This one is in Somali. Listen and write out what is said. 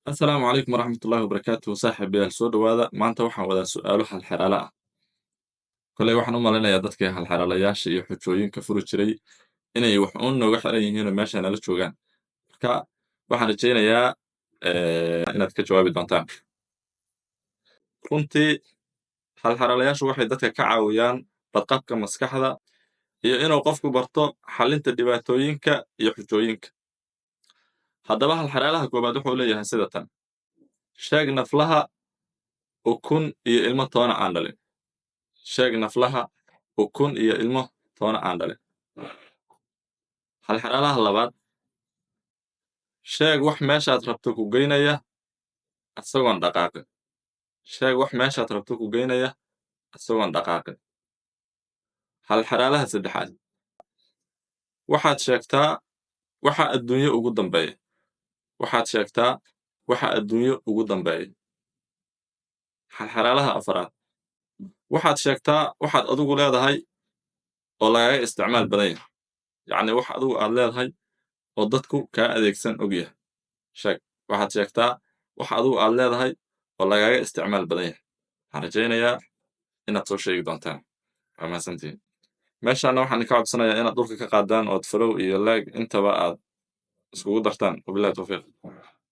السلام عليكم ورحمة الله وبركاته صاحب yaal soo dhawaada maanta waxaan wadaa su'aalo xalxiraale ah koley waxaan u maleynayaa dadkii xalxiraalayaasha iyo xujooyinka furi jiray inay wax uun nooga xiran yihiin oo meesha nala joogaan marka waxaan rajaynayaa inaad ka jawaabi doontaan runtii xalxiraalayaashu waxay dadka ka caawiyaan badqabka maskaxda iyo inuu qofku barto xalinta dhibaatooyinka iyo xujooyinka haddaba xalxiraalaha koowaad wuxuu leeyahay sida tan sheeg naflaha ukun iyo ilmo toona aan dhalin sheeg naflaha ukun iyo ilmo toona aan dhalin xalxiraalaha labaad sheeg wax meeshaad rabto ku geynaya isagoon dhaqaaqin sheeg wax meeshaad rabto ku geynaya isagoon dhaqaaqin xalxiraalaha saddexaad waxaad sheegtaa waxa adduunyo ugu dambeeya waxaad sheegtaa waxa adduunyo ugu dambeeya xalxiraalaha afaraad waxaad sheegtaa waxaad adigu leedahay oo lagaga isticmaal badan yahay yacni wax adigu aad leedahay oo dadku kaa adeegsan og yahay sheeg waxaad sheegtaa wax adigu aad leedahay oo lagaga isticmaal badan yahay waxaan rajaynayaa inaad soo sheegi doontaan waa mahadsantihiin meeshaana waxaan ka codsanayaa inaad dhulka ka qaadaan ood falow iyo leeg intaba aad iskugu dartaan wabillahi tawfiiq